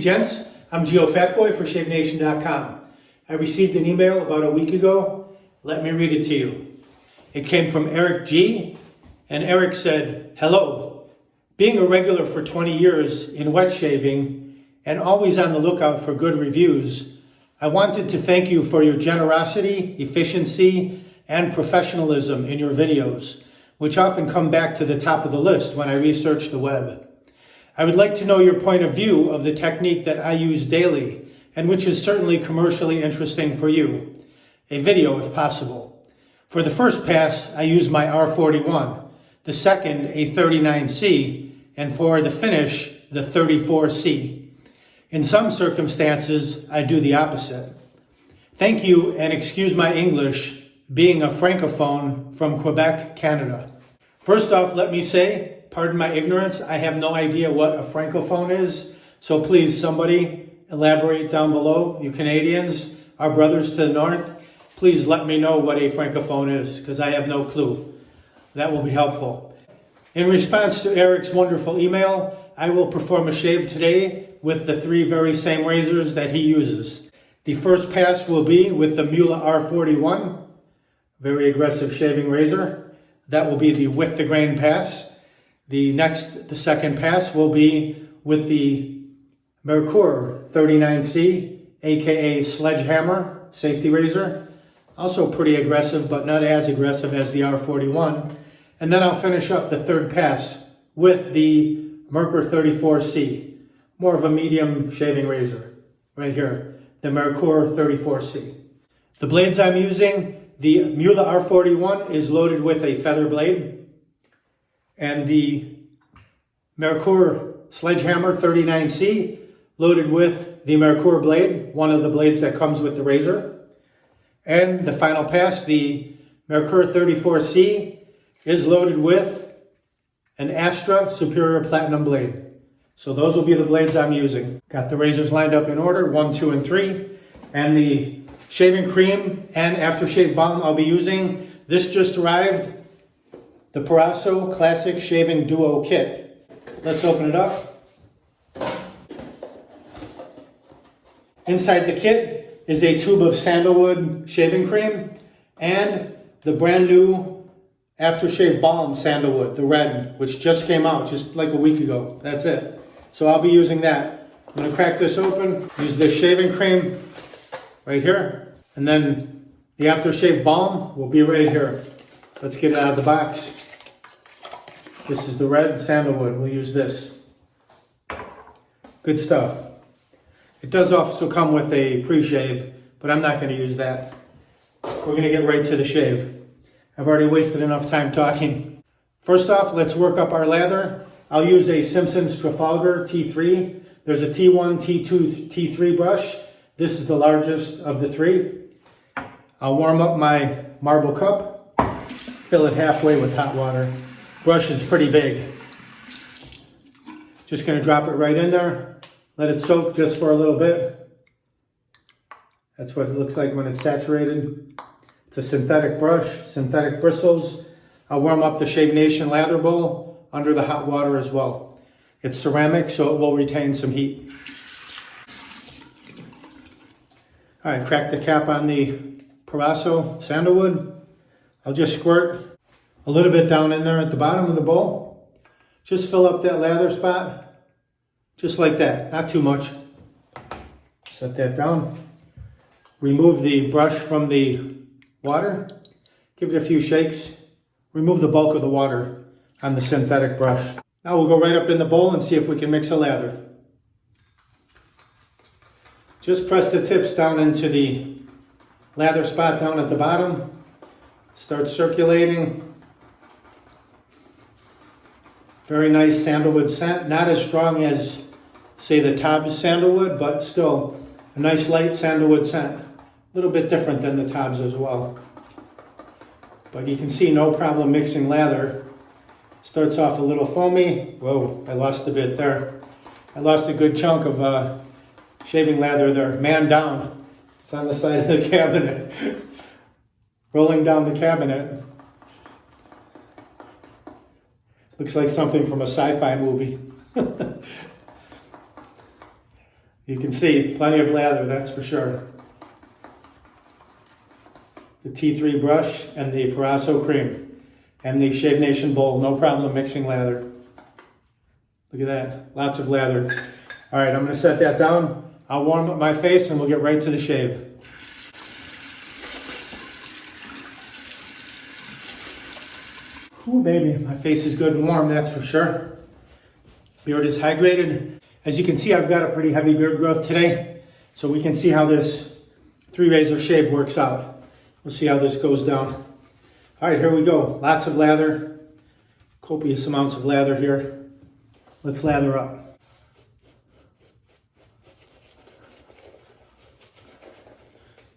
Ladies, gents, I'm Geofatboy for ShaveNation.com. I received an email about a week ago. Let me read it to you. It came from Eric G. And Eric said, "Hello. Being a regular for 20 years in wet shaving and always on the lookout for good reviews, I wanted to thank you for your generosity, efficiency, and professionalism in your videos, which often come back to the top of the list when I research the web. I would like to know your point of view of the technique that I use daily, and which is certainly commercially interesting for you. A video if possible. For the first pass, I use my R41, the second a 39C, and for the finish, the 34C. In some circumstances, I do the opposite. Thank you, and excuse my English, being a francophone from Quebec, Canada." First off, let me say, pardon my ignorance, I have no idea what a francophone is, so please somebody elaborate down below. You Canadians, our brothers to the north, please let me know what a francophone is, because I have no clue. That will be helpful. In response to Eric's wonderful email, I will perform a shave today with the three very same razors that he uses. The first pass will be with the Mula R41, very aggressive shaving razor. That will be the with the grain pass. The second pass will be with the Merkur 39C, aka Sledgehammer safety razor. Also pretty aggressive, but not as aggressive as the R41. And then I'll finish up the third pass with the Merkur 34C, more of a medium shaving razor. Right here, the Merkur 34C. The blades I'm using, the Mula R41 is loaded with a feather blade. And the Merkur Sledgehammer 39C loaded with the Merkur blade, one of the blades that comes with the razor. And the final pass, the Merkur 34C, is loaded with an Astra Superior Platinum blade. So those will be the blades I'm using. Got the razors lined up in order, 1, 2, and 3. And the shaving cream and aftershave balm I'll be using. This just arrived. The Parasso Classic Shaving Duo Kit. Let's open it up. Inside the kit is a tube of sandalwood shaving cream and the brand new Aftershave Balm Sandalwood, the red, which just came out just like a week ago. That's it. So I'll be using that. I'm going to crack this open, use this shaving cream right here, and then the Aftershave Balm will be right here. Let's get it out of the box. This is the red sandalwood. We'll use this. Good stuff. It does also come with a pre-shave, but I'm not going to use that. We're going to get right to the shave. I've already wasted enough time talking. First off, let's work up our lather. I'll use a Simpson's Trafalgar T3. There's a T1, T2, T3 brush. This is the largest of the three. I'll warm up my marble cup. Fill it halfway with hot water. Brush is pretty big. Just going to drop it right in there. Let it soak just for a little bit. That's what it looks like when it's saturated. It's a synthetic brush, synthetic bristles. I'll warm up the Shave Nation lather bowl under the hot water as well. It's ceramic, so it will retain some heat. All right, crack the cap on the Parasso sandalwood. I'll just squirt a little bit down in there at the bottom of the bowl. Just fill up that lather spot. Just like that, not too much. Set that down. Remove the brush from the water. Give it a few shakes. Remove the bulk of the water on the synthetic brush. Now we'll go right up in the bowl and see if we can mix a lather. Just press the tips down into the lather spot down at the bottom. Start circulating. Very nice sandalwood scent. Not as strong as, say, the Tobbs sandalwood, but still a nice light sandalwood scent. A little bit different than the Tobbs as well. But you can see no problem mixing lather. Starts off a little foamy. Whoa, I lost a bit there. I lost a good chunk of shaving lather there. Man down. It's on the side of the cabinet. Rolling down the cabinet. Looks like something from a sci-fi movie. You can see plenty of lather, that's for sure. The T3 brush and the Parasso cream and the Shave Nation bowl, no problem mixing lather. Look at that, lots of lather. All right, I'm gonna set that down. I'll warm up my face and we'll get right to the shave. Ooh, baby, my face is good and warm, that's for sure. Beard is hydrated. As you can see, I've got a pretty heavy beard growth today, so we can see how this 3-razor shave works out. We'll see how this goes down. All right, here we go. Lots of lather, copious amounts of lather here. Let's lather up.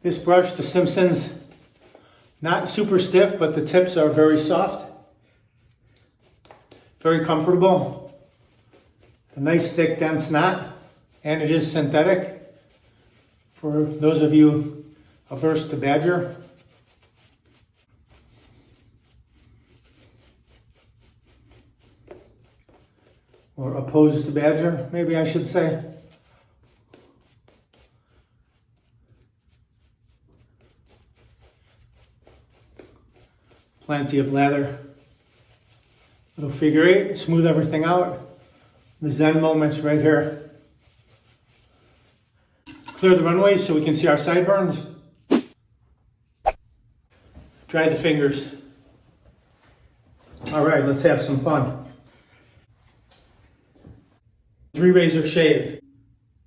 This brush, the Simpsons, not super stiff, but the tips are very soft. Very comfortable. A nice thick dense knot, and it is synthetic for those of you averse to badger. Or opposed to badger, maybe I should say. Plenty of lather. Little figure 8, smooth everything out. The Zen moments right here. Clear the runways so we can see our sideburns. Dry the fingers. All right, let's have some fun. 3-razor shave.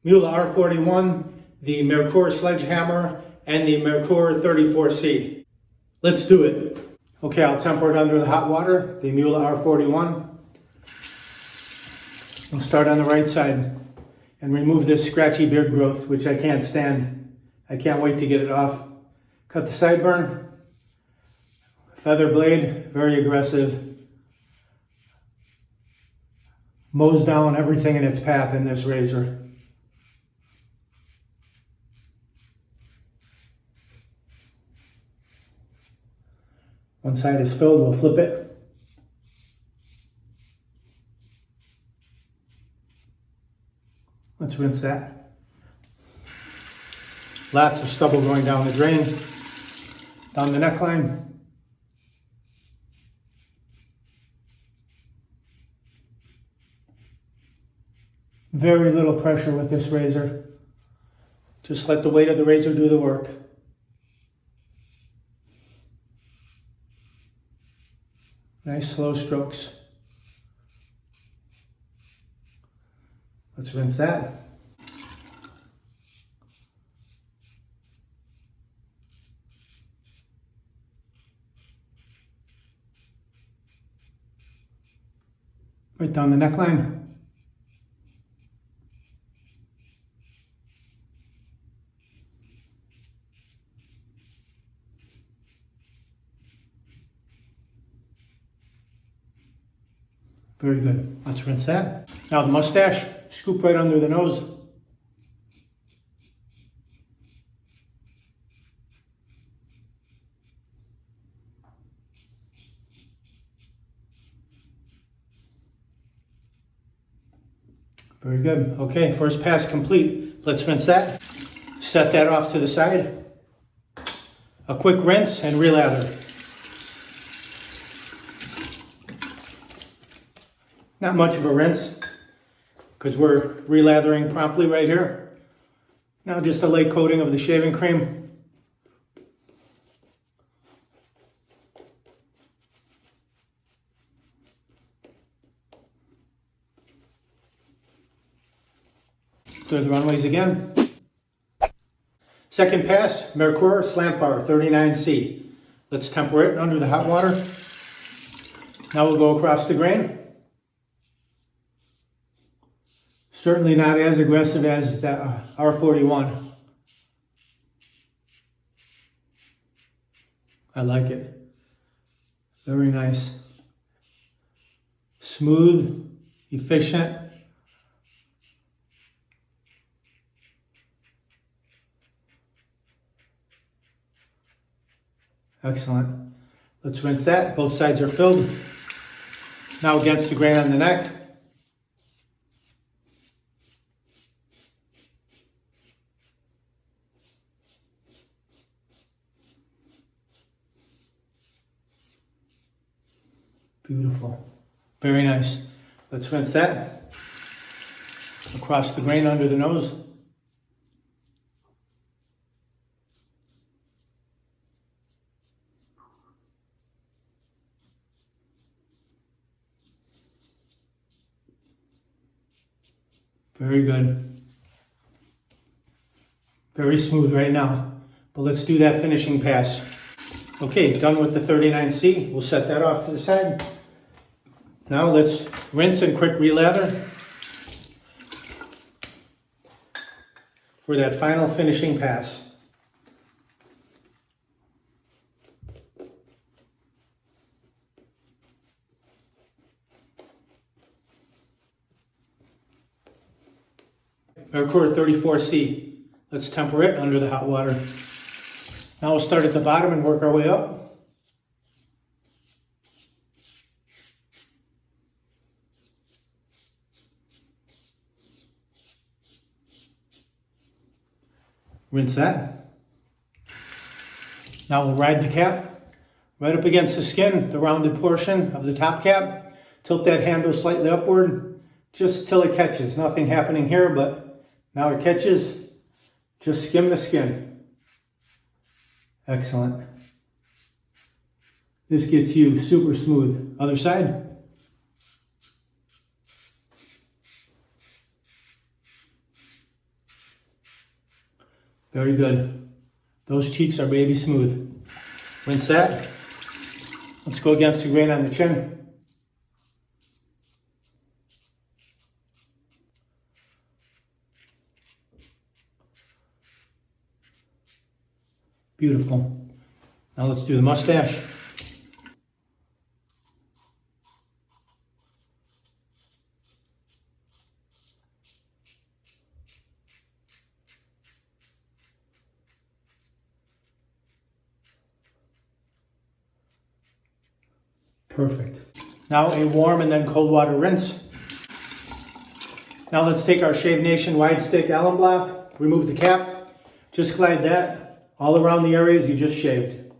Mula R41, the Merkur Sledgehammer, and the Merkur 34C. Let's do it. Okay, I'll temper it under the hot water, the Mula R41. I'll start on the right side and remove this scratchy beard growth, which I can't stand. I can't wait to get it off. Cut the sideburn. Feather blade, very aggressive. Mows down everything in its path in this razor. One side is filled, we'll flip it. Let's rinse that. Lots of stubble going down the drain, down the neckline. Very little pressure with this razor. Just let the weight of the razor do the work. Nice slow strokes. Let's rinse that. Right down the neckline. Very good. Let's rinse that. Now the mustache, scoop right under the nose. Very good. Okay, first pass complete. Let's rinse that. Set that off to the side. A quick rinse and relather. Not much of a rinse because we're relathering promptly right here. Now just a light coating of the shaving cream. Clear the runways again. Second pass, Merkur Slant Bar 39C. Let's temper it under the hot water. Now we'll go across the grain. Certainly not as aggressive as the R41. I like it. Very nice. Smooth, efficient. Excellent. Let's rinse that. Both sides are filled. Now against the grain on the neck. Beautiful. Very nice. Let's rinse that across the grain under the nose. Very good. Very smooth right now. But let's do that finishing pass. Okay, done with the 39C. We'll set that off to the side. Now let's rinse and quick relather for that final finishing pass. R41-39C. Let's temper it under the hot water. Now we'll start at the bottom and work our way up. Rinse that. Now we'll ride the cap right up against the skin, the rounded portion of the top cap. Tilt that handle slightly upward, just till it catches. Nothing happening here, but now it catches. Just skim the skin. Excellent. This gets you super smooth. Other side. Very good. Those cheeks are baby smooth. Rinse that. Let's go against the grain on the chin. Beautiful. Now let's do the mustache. Perfect. Now a warm and then cold water rinse. Now let's take our Shave Nation wide stick alum block, remove the cap, just glide that all around the areas you just shaved.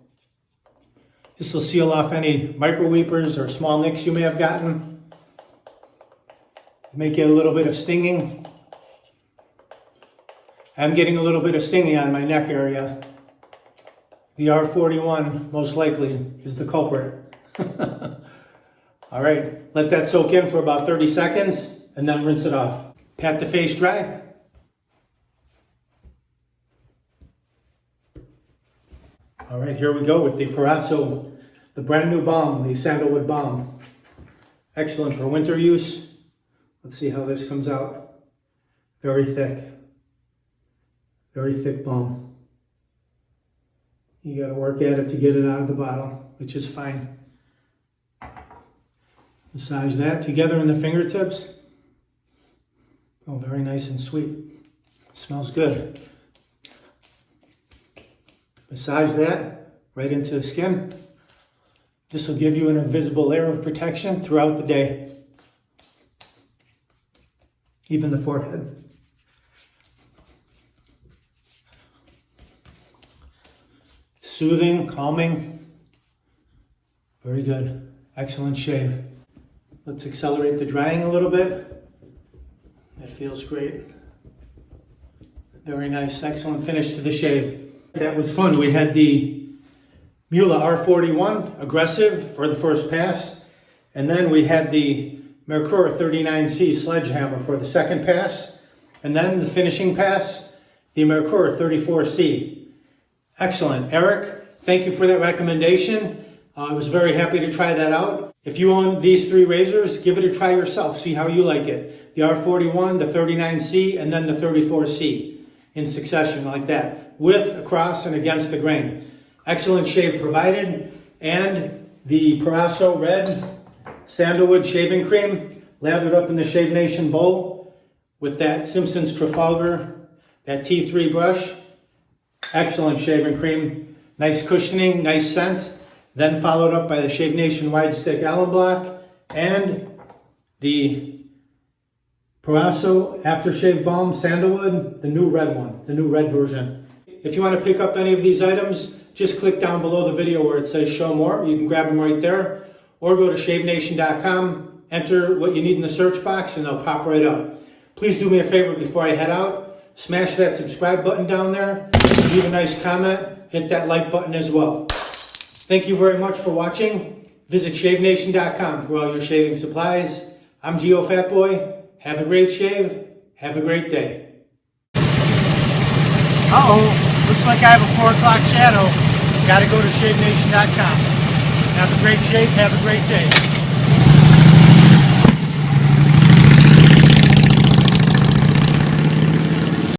This will seal off any micro weepers or small nicks you may have gotten. Make it a little bit of stinging. I'm getting a little bit of stinging on my neck area. The R41 most likely is the culprit. All right, let that soak in for about 30 seconds and then rinse it off. Pat the face dry. All right, here we go with the Parasso, the brand new balm, the sandalwood balm. Excellent for winter use. Let's see how this comes out. Very thick balm. You gotta work at it to get it out of the bottle, which is fine. Massage that together in the fingertips. Oh, very nice and sweet. Smells good. Massage that right into the skin. This will give you an invisible layer of protection throughout the day. Even the forehead. Soothing, calming. Very good. Excellent shave. Let's accelerate the drying a little bit. That feels great. Very nice, excellent finish to the shave. That was fun. We had the Mula R41 aggressive for the first pass, and then we had the Merkur 39C sledgehammer for the second pass, and then the finishing pass, the Merkur 34C. Excellent. Eric, thank you for that recommendation. I was very happy to try that out. If you own these three razors, give it a try yourself. See how you like it. The R41, the 39C, and then the 34C in succession like that, with, across, and against the grain. Excellent shave provided. And the Parasso Red Sandalwood Shaving Cream, lathered up in the Shave Nation bowl with that Simpson's Trafalgar, that T3 brush. Excellent shaving cream. Nice cushioning, nice scent. Then followed up by the Shave Nation Wide Stick Alum Block and the Parasso Aftershave Balm Sandalwood, the new red one, the new red version. If you want to pick up any of these items, just click down below the video where it says show more. You can grab them right there. or go to shavenation.com, enter what you need in the search box, and they'll pop right up. Please do me a favor before I head out. Smash that subscribe button down there. Leave a nice comment. Hit that like button as well. Thank you very much for watching. Visit shavenation.com for all your shaving supplies. I'm Geofatboy. Have a great shave. Have a great day. Uh-oh. Looks like I have a 4 o'clock shadow. Got to go to shavenation.com. Have a great shave. Have a great day.